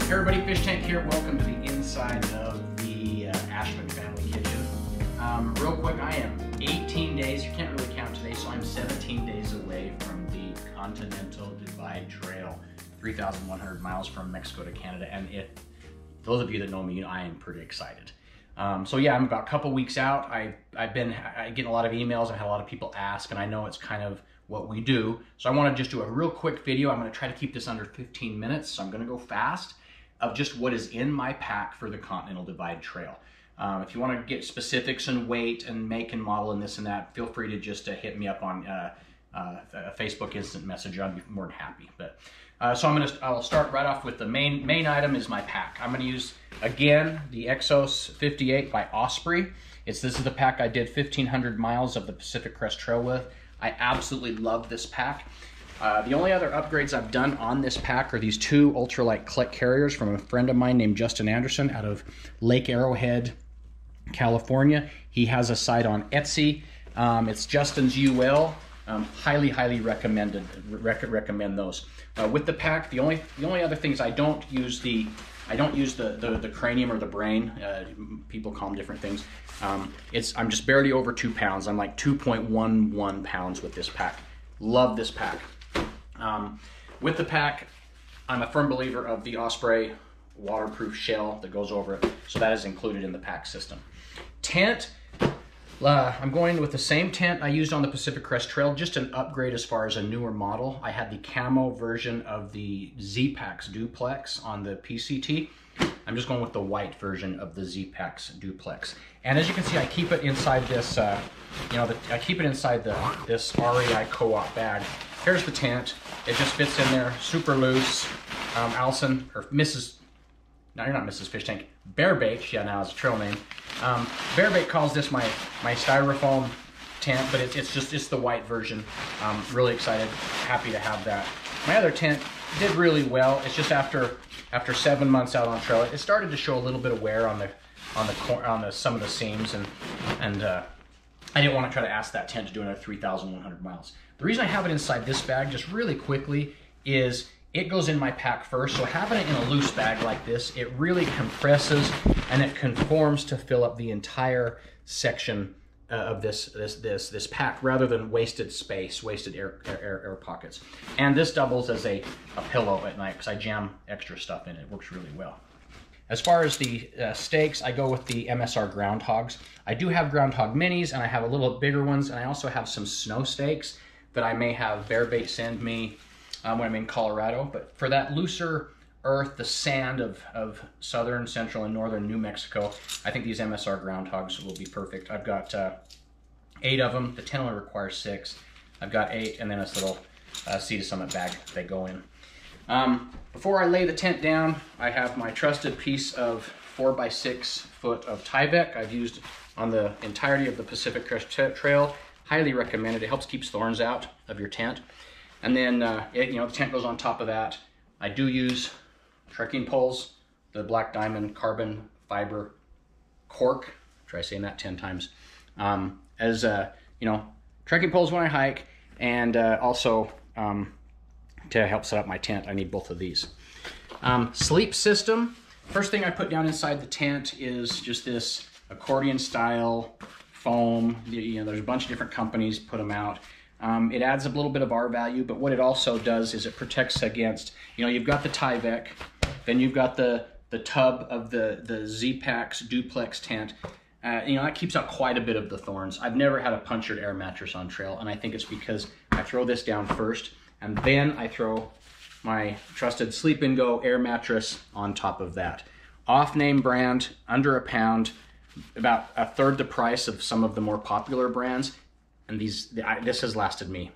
Hey everybody, Fish Tank here. Welcome to the inside of the Ashman family kitchen. Real quick, I am 18 days, you can't really count today, so I'm 17 days away from the Continental Divide Trail, 3,100 miles from Mexico to Canada. And those of you that know me, I am pretty excited. So yeah, I'm about a couple weeks out. I've been getting a lot of emails. I've had a lot of people ask, and I know it's kind of what we do. So I want to just do a real quick video. I'm going to try to keep this under 15 minutes, so I'm going to go fast, of just what is in my pack for the Continental Divide Trail. If you want to get specifics and weight and make and model and this and that, feel free to just hit me up on a Facebook instant message. I'd be more than happy. But so I'll start right off with the main item is my pack. I'm going to use again the Exos 58 by Osprey. This is the pack I did 1,500 miles of the Pacific Crest Trail with. I absolutely love this pack. The only other upgrades I've done on this pack are these two ultralight click carriers from a friend of mine named Justin Anderson out of Lake Arrowhead, California. He has a site on Etsy. It's Justin's UL. Highly recommend those. With the pack, the only other things I don't use the cranium or the brain. People call them different things. I'm just barely over 2 pounds. I'm like 2.11 pounds with this pack. Love this pack. With the pack, I'm a firm believer of the Osprey waterproof shell that goes over it, so that is included in the pack system. Tent, I'm going with the same tent I used on the Pacific Crest Trail, just an upgrade as far as a newer model. I had the camo version of the Z-Packs Duplex on the PCT. I'm just going with the white version of the Z-Packs Duplex. And as you can see, I keep it inside this, I keep it inside this REI Co-op bag. Here's the tent. It just fits in there, super loose. Allison, or Mrs., no, you're not Mrs. Fish Tank, Bearbait, yeah, now it's a trail name. Bearbait calls this my Styrofoam tent, but it's the white version. Really excited, happy to have that. My other tent did really well. It's just after 7 months out on trail, it started to show a little bit of wear on some of the seams, and I didn't want to try to ask that tent to do another 3,100 miles. The reason I have it inside this bag, just really quickly, is it goes in my pack first. So having it in a loose bag like this, it really compresses and it conforms to fill up the entire section of this pack, rather than wasted space, wasted air pockets. And this doubles as a pillow at night because I jam extra stuff in it. It works really well. As far as the stakes, I go with the MSR Groundhogs. I do have Groundhog Minis, and I have a little bigger ones, and I also have some snow stakes that I may have Bearbait send me when I'm in Colorado. But for that looser earth, the sand of southern, central, and northern New Mexico, I think these MSR Groundhogs will be perfect. I've got 8 of them. The tent only requires 6. I've got 8, and then this little Sea to Summit bag they go in. Before I lay the tent down, I have my trusted piece of 4x6 foot of Tyvek I've used on the entirety of the Pacific Crest Trail. Highly recommended. It helps keep thorns out of your tent. And then, the tent goes on top of that. I do use trekking poles, the Black Diamond carbon fiber cork. Try saying that 10 times. As trekking poles when I hike, and also to help set up my tent, I need both of these. Sleep system. First thing I put down inside the tent is just this accordion style foam. There's a bunch of different companies put them out. It adds a little bit of R value, but what it also does is it protects against, you've got the Tyvek, then you've got the tub of the Z-Packs Duplex tent. That keeps out quite a bit of the thorns. I've never had a punctured air mattress on trail, and I think it's because I throw this down first, and then I throw my trusted Sleep and Go air mattress on top of that. Off-name brand, under £1, about a third the price of some of the more popular brands. And this has lasted me.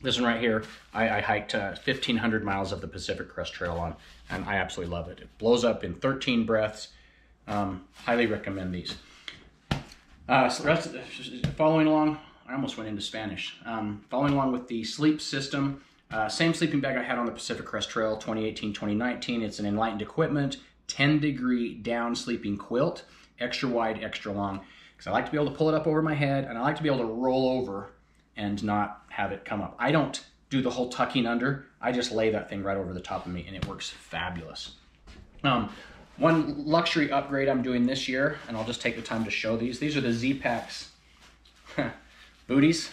This one right here, I hiked 1,500 miles of the Pacific Crest Trail on, and I absolutely love it. It blows up in 13 breaths. Highly recommend these. Following along, I almost went into Spanish. Following along with the sleep system, same sleeping bag I had on the Pacific Crest Trail 2018-2019. It's an Enlightened Equipment 10-degree down sleeping quilt, extra wide, extra long. Because I like to be able to pull it up over my head, and I like to be able to roll over and not have it come up. I don't do the whole tucking under. I just lay that thing right over the top of me, and it works fabulous. One luxury upgrade I'm doing this year, and I'll just take the time to show these. These are the Z-Packs Booties.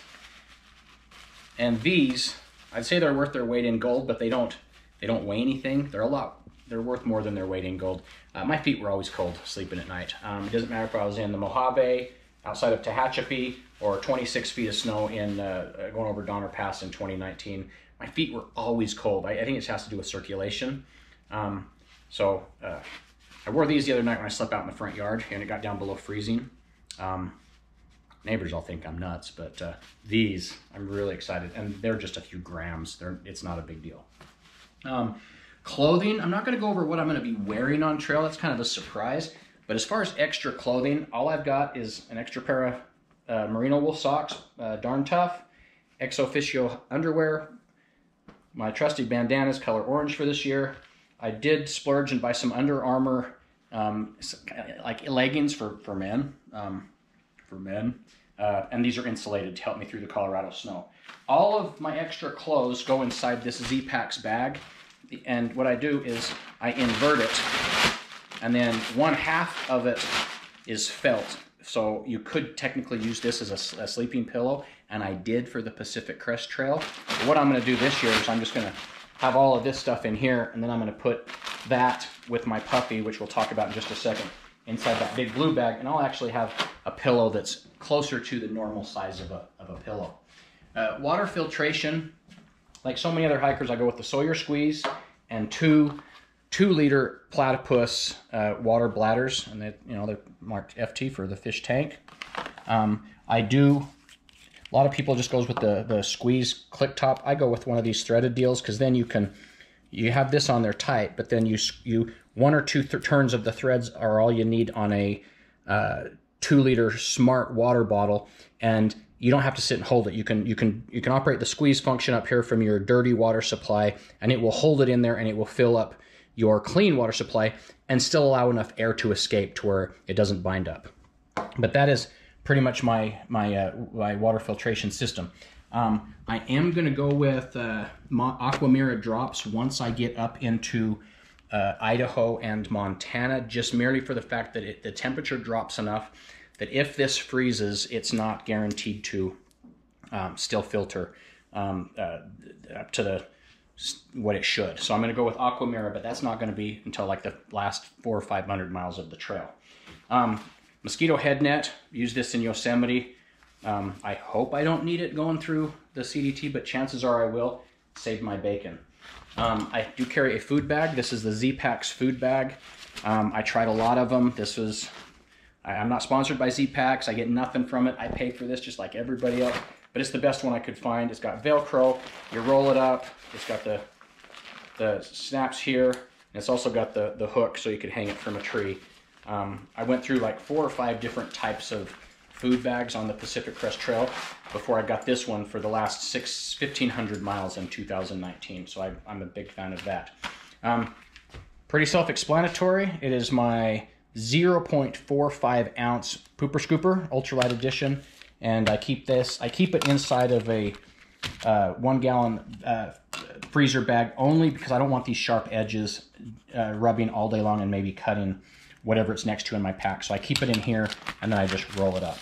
And these, I'd say they're worth their weight in gold, but they don't weigh anything. They're worth more than their weight in gold. My feet were always cold sleeping at night. It doesn't matter if I was in the Mojave, outside of Tehachapi, or 26 feet of snow in going over Donner Pass in 2019. My feet were always cold. I think it has to do with circulation. So I wore these the other night when I slept out in the front yard, and it got down below freezing. Neighbors all think I'm nuts, but these, I'm really excited. And they're just a few grams. It's not a big deal. Clothing, I'm not going to go over what I'm going to be wearing on trail. That's kind of a surprise. But as far as extra clothing, all I've got is an extra pair of merino wool socks, Darn Tough, ex officio underwear, my trusty bandanas, color orange for this year. I did splurge and buy some Under Armour like leggings for men. And these are insulated to help me through the Colorado snow. All of my extra clothes go inside this Z-Packs bag, and what I do is I invert it, and then 1/2 of it is felt. So you could technically use this as a sleeping pillow, and I did for the Pacific Crest Trail. But what I'm going to do this year is I'm just going to have all of this stuff in here, and then I'm going to put that with my puppy, which we'll talk about in just a second, inside that big blue bag, and I'll actually have a pillow that's closer to the normal size of a pillow. Water filtration, like so many other hikers, I go with the Sawyer Squeeze and two 2-liter platypus water bladders, and they're marked FT for the fish tank. A lot of people just goes with the squeeze click top. I go with one of these threaded deals, because then you have this on there tight, but then you 1 or 2 turns of the threads are all you need on a 2-liter smart water bottle, and you don't have to sit and hold it. You can operate the squeeze function up here from your dirty water supply, and it will hold it in there, and it will fill up your clean water supply and still allow enough air to escape to where it doesn't bind up. But that is pretty much my water filtration system. I am going to go with Aquamira drops once I get up into Idaho and Montana, just merely for the fact that the temperature drops enough that if this freezes, it's not guaranteed to still filter up to what it should. So I'm going to go with Aquamira, but that's not going to be until like the last 400 or 500 miles of the trail. Mosquito head net, use this in Yosemite. I hope I don't need it going through the CDT, but chances are I will. Save my bacon. I do carry a food bag. This is the Z-Packs food bag. I tried a lot of them. I'm not sponsored by Z-Packs. I get nothing from it. I pay for this just like everybody else, but it's the best one I could find. It's got Velcro. You roll it up. It's got the snaps here, and it's also got the hook so you could hang it from a tree. I went through like 4 or 5 different types of food bags on the Pacific Crest Trail before I got this one for the last 1,500 miles in 2019. So I'm a big fan of that. Pretty self-explanatory. It is my 0.45 ounce Pooper Scooper Ultralight Edition, and I keep it inside of a 1 gallon freezer bag, only because I don't want these sharp edges rubbing all day long and maybe cutting whatever it's next to in my pack. So I keep it in here, and then I just roll it up.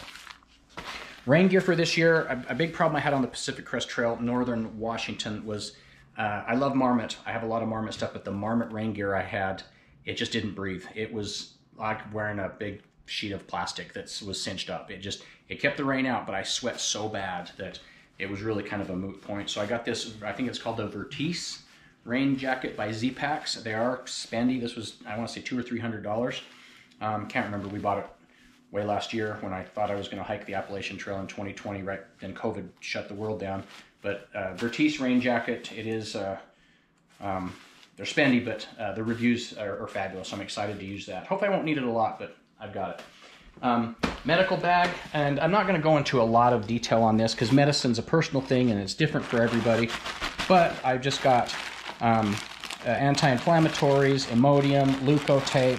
Rain gear for this year, a big problem I had on the Pacific Crest Trail, northern Washington, was I love Marmot. I have a lot of Marmot stuff, but the Marmot rain gear I had, it just didn't breathe. It was like wearing a big sheet of plastic that was cinched up. It kept the rain out, but I sweat so bad that it was really kind of a moot point. So I got this, I think it's called the Booties rain jacket by Z-Packs. They are spendy. This was, I want to say, $200 or $300. Can't remember. We bought it way last year when I thought I was going to hike the Appalachian Trail in 2020. Right then, COVID shut the world down. But Booties rain jacket. It is. They're spendy, but the reviews are fabulous. I'm excited to use that. Hope I won't need it a lot, but I've got it. Medical bag, and I'm not going to go into a lot of detail on this because medicine's a personal thing and it's different for everybody. But I've just got anti-inflammatories, Imodium, Leukotape,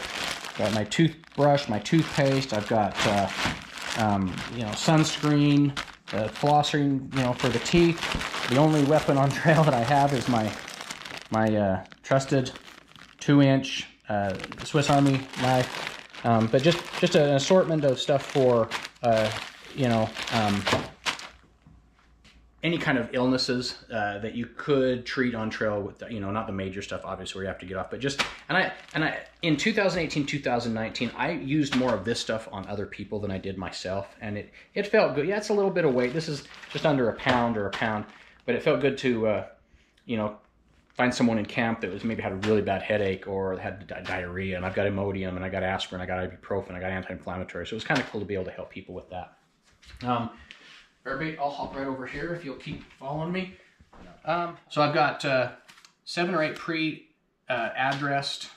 got my toothbrush, my toothpaste. I've got sunscreen, flossing, for the teeth. The only weapon on trail that I have is my trusted 2-inch Swiss Army knife, but just an assortment of stuff for, you know, any kind of illnesses that you could treat on trail with, you know, not the major stuff, obviously, where you have to get off, but just, and I in 2018, 2019, I used more of this stuff on other people than I did myself, and it felt good. Yeah, it's a little bit of weight. This is just under a pound, but it felt good to, you know, find someone in camp that was maybe had a really bad headache or had diarrhea, and I've got Imodium, and I got aspirin, I got ibuprofen, I got anti-inflammatory, so it was kind of cool to be able to help people with that. Bearbait, I'll hop right over here if you'll keep following me. So I've got 7 or 8 pre-addressed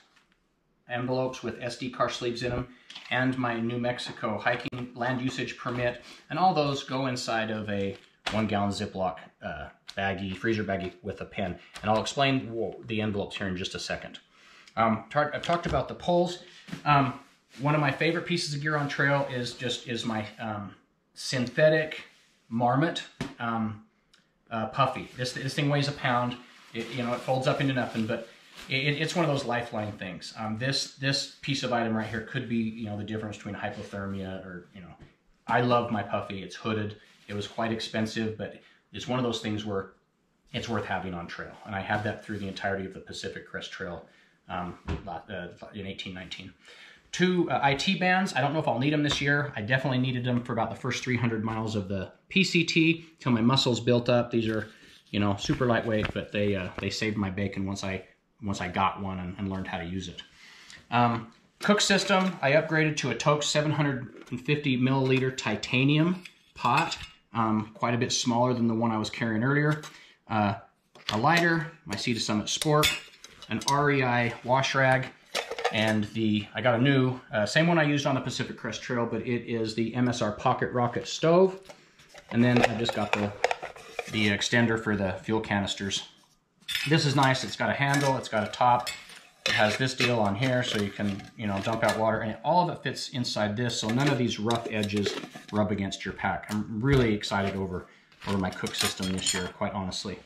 envelopes with SD card sleeves in them, and my New Mexico hiking land usage permit, and all those go inside of a 1-gallon Ziploc baggie, freezer baggie with a pen. And I'll explain the envelopes here in just a second. I've talked about the poles. One of my favorite pieces of gear on trail is my synthetic Marmot puffy. This thing weighs a pound. You know, it folds up into nothing, but it's one of those lifeline things. This piece of item right here could be, you know, the difference between hypothermia or, you know, I love my puffy. It's hooded. It was quite expensive, but it's one of those things where it's worth having on trail. And I had that through the entirety of the Pacific Crest Trail in 1819. 2 IT bands. I don't know if I'll need them this year. I definitely needed them for about the first 300 miles of the PCT till my muscles built up. These are, you know, super lightweight, but they saved my bacon once I got one and learned how to use it. Cook system. I upgraded to a Toke 750 milliliter titanium pot, quite a bit smaller than the one I was carrying earlier. A lighter, my Sea to Summit Sport, an REI wash rag. And I got a new, same one I used on the Pacific Crest Trail, but it is the MSR Pocket Rocket Stove. And then I just got the extender for the fuel canisters. This is nice. It's got a handle, it's got a top. It has this deal on here so you can, you know, dump out water. And all of it fits inside this, so none of these rough edges rub against your pack. I'm really excited over my cook system this year, quite honestly.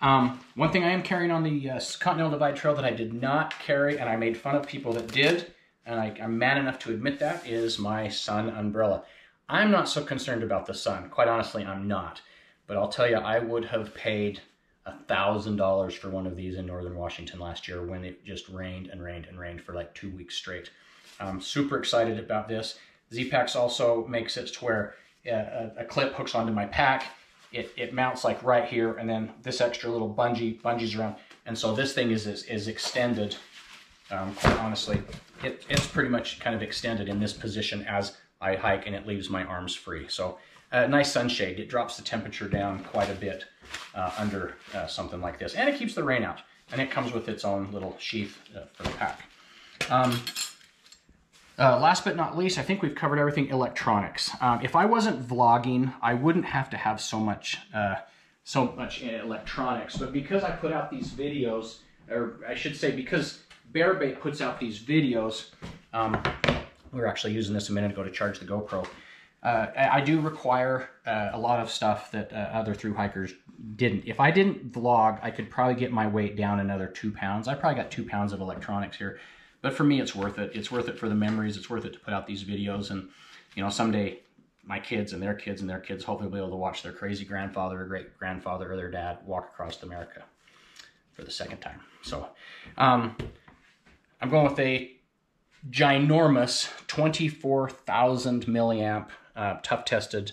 One thing I am carrying on the Continental Divide Trail that I did not carry, and I made fun of people that did, and I'm man enough to admit that, is my sun umbrella. I'm not so concerned about the sun. Quite honestly, I'm not. But I'll tell you, I would have paid $1,000 for one of these in Northern Washington last year when it just rained and rained and rained for like 2 weeks straight. I'm super excited about this. Z-Packs also makes it to where a clip hooks onto my pack. It mounts like right here, and then this extra little bungees around. And so this thing is extended, quite honestly. It's pretty much kind of extended in this position as I hike, and it leaves my arms free. So nice sunshade. It drops the temperature down quite a bit under something like this. And it keeps the rain out. And it comes with its own little sheath for the pack. Last but not least, I think we've covered everything electronics. If I wasn't vlogging, I wouldn't have to have so much electronics. But because I put out these videos, or I should say because Bearbait puts out these videos, we were actually using this a minute ago to charge the GoPro. I do require a lot of stuff that other through hikers didn't. If I didn't vlog, I could probably get my weight down another 2 pounds. I probably got 2 pounds of electronics here. But for me, it's worth it. It's worth it for the memories. It's worth it to put out these videos. And, you know, someday my kids and their kids and their kids hopefully will be able to watch their crazy grandfather or great-grandfather or their dad walk across America for the second time. So I'm going with a ginormous 24,000 milliamp tough-tested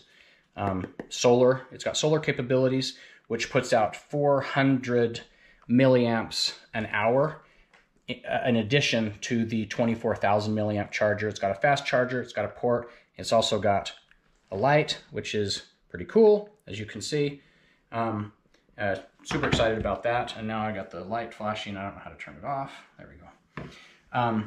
solar. It's got solar capabilities, which puts out 400 milliamps an hour. In addition to the 24,000 milliamp charger. It's got a fast charger, it's got a port, it's also got a light, which is pretty cool, as you can see. Super excited about that, and now I got the light flashing. I don't know how to turn it off. There we go.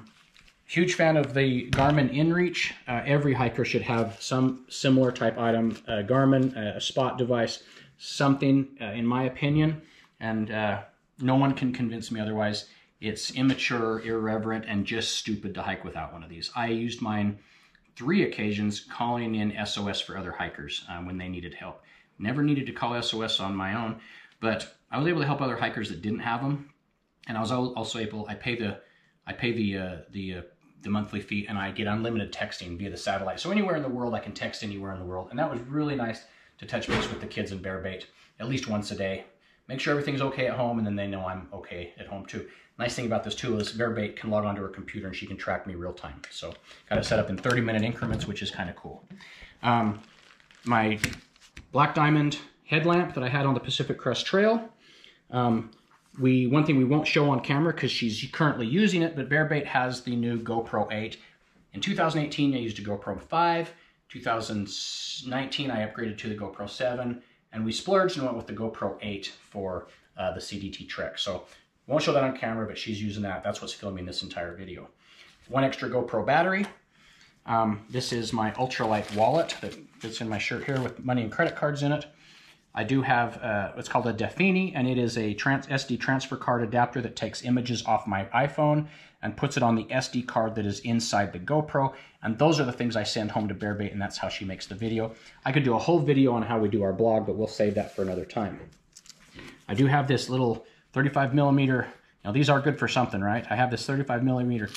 Huge fan of the Garmin Inreach. Every hiker should have some similar type item, Garmin, a spot device, something, in my opinion, and no one can convince me otherwise. It's immature, irreverent, and just stupid to hike without one of these. I used mine 3 occasions calling in SOS for other hikers when they needed help. Never needed to call SOS on my own, but I was able to help other hikers that didn't have them. And I was also able, I pay the I pay the monthly fee, and I get unlimited texting via the satellite. So anywhere in the world, I can text anywhere in the world. And that was really nice to touch base with the kids in bear bait at least once a day. Make sure everything's okay at home, and then they know I'm okay at home too. Nice thing about this tool is bear bait can log onto her computer and she can track me real time. So got it set up in 30-minute increments, which is kind of cool. My black diamond headlamp that I had on the Pacific Crest Trail. One thing we won't show on camera because she's currently using it, but bear bait has the new GoPro 8. In 2018, I used a GoPro 5. 2019, I upgraded to the GoPro 7, and we splurged and went with the GoPro 8 for the CDT trek. So won't show that on camera, but she's using that. That's what's filming this entire video. One extra GoPro battery. This is my ultralight wallet that fits in my shirt here with money and credit cards in it. I do have what's called a Defini, and it is a SD transfer card adapter that takes images off my iPhone and puts it on the SD card that is inside the GoPro. And those are the things I send home to bear bait, and that's how she makes the video. I could do a whole video on how we do our blog, but we'll save that for another time. I do have this little 35 millimeter, these are good for something, right? I have this 35 millimeter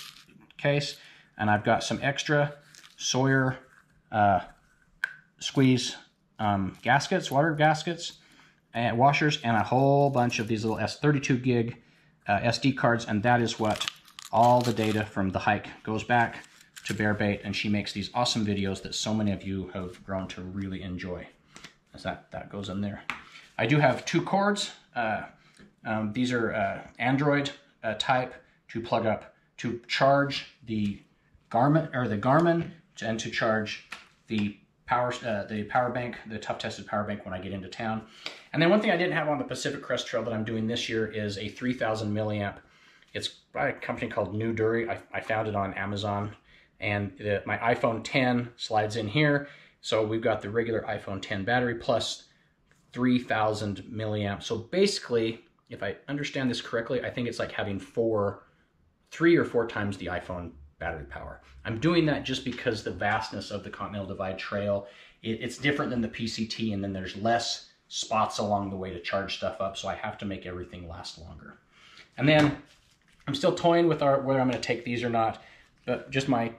case, and I've got some extra Sawyer squeeze gaskets, water gaskets, and washers, and a whole bunch of these little 32 gig SD cards, and that is what all the data from the hike goes back to bear bait, and she makes these awesome videos that so many of you have grown to really enjoy. As that goes in there. I do have two cords. These are Android type to plug up to charge the Garmin and to charge the power bank, the tough tested power bank when I get into town. And then one thing I didn't have on the Pacific Crest Trail that I'm doing this year is a 3000 milliamp. It's by a company called New Dury. I found it on Amazon, and my iPhone 10 slides in here. So we've got the regular iPhone 10 battery plus 3000 milliamp. So basically, if I understand this correctly, I think it's like having 3 or 4 times the iPhone battery power. I'm doing that just because the vastness of the Continental Divide Trail, it's different than the PCT, and then there's less spots along the way to charge stuff up, so I have to make everything last longer. And then I'm still toying with whether I'm going to take these or not, but just my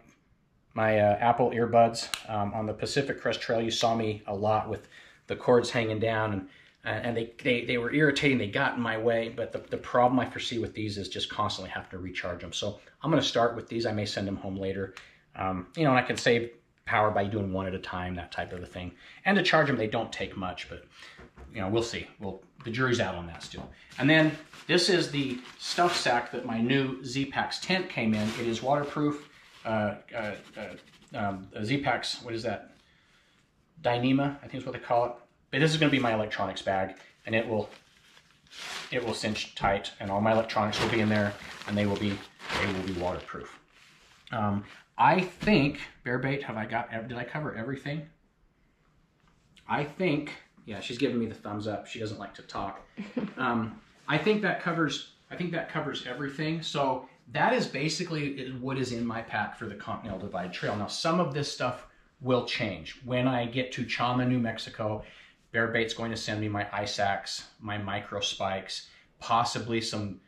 Apple earbuds on the Pacific Crest Trail. You saw me a lot with the cords hanging down, and they were irritating. They got in my way, but the problem I foresee with these is just constantly having to recharge them. So I'm going to start with these. I may send them home later. And I can save power by doing one at a time, that type of a thing. And to charge them, they don't take much, but we'll see. The jury's out on that still. And then this is the stuff sack that my new Z-Packs tent came in. It is waterproof. Z-Packs, what is that? Dyneema, I think is what they call it. But this is going to be my electronics bag, and it will cinch tight, and all my electronics will be in there, and they will be waterproof. I think bear bait. Did I cover everything? I think, yeah. She's giving me the thumbs up. She doesn't like to talk. I think that covers everything. So that is basically what is in my pack for the Continental Divide Trail. Now, some of this stuff will change when I get to Chama, New Mexico. Bear bait's going to send me my ice axe, my micro spikes, possibly some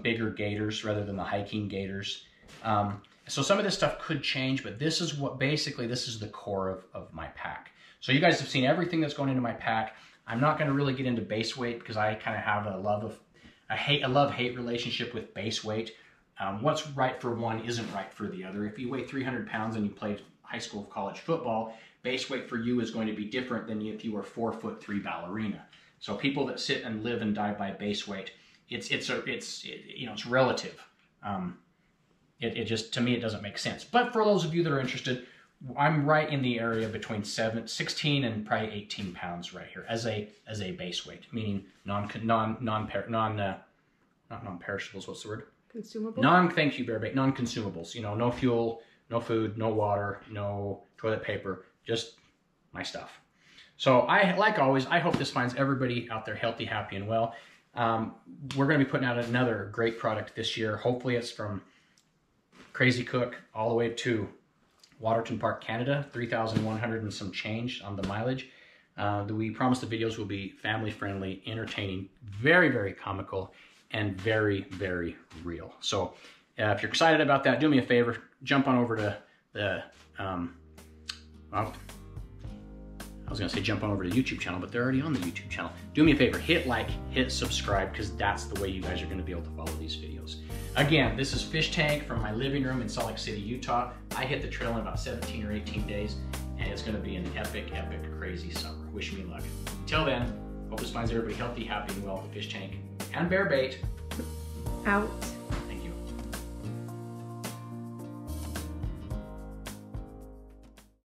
bigger gators rather than the hiking gators. So some of this stuff could change, but this is the core of my pack. So you guys have seen everything that's going into my pack. I'm not going to really get into base weight because I kind of have a love-hate relationship with base weight. What's right for one isn't right for the other. If you weigh 300 pounds and you played high school, college football, base weight for you is going to be different than if you were 4'3" ballerina. So people that sit and live and die by base weight, it's relative. It just, to me, it doesn't make sense. But for those of you that are interested, I'm right in the area between 16 and probably 18 pounds right here as a base weight, meaning not non-perishables. What's the word? Consumable. Thank you, bear bait. Non-consumables. No fuel, no food, no water, no toilet paper, just my stuff. So like always, I hope this finds everybody out there healthy, happy, and well. We're going to be putting out another great product this year. Hopefully it's from Crazy Cook all the way to Waterton Park, Canada, 3,100 and some change on the mileage. We promise the videos will be family friendly, entertaining, very, very comical, and very, very real. So if you're excited about that, do me a favor, jump on over to the, well, I was gonna say jump on over to the YouTube channel, but they're already on the YouTube channel. Do me a favor, hit like, hit subscribe, because that's the way you guys are gonna be able to follow these videos. Again, this is Fish Tank from my living room in Salt Lake City, Utah. I hit the trail in about 17 or 18 days, and it's gonna be an epic, epic, crazy summer. Wish me luck. Until then, hope this finds everybody healthy, happy, and well at the Fish Tank and bear bait. Out.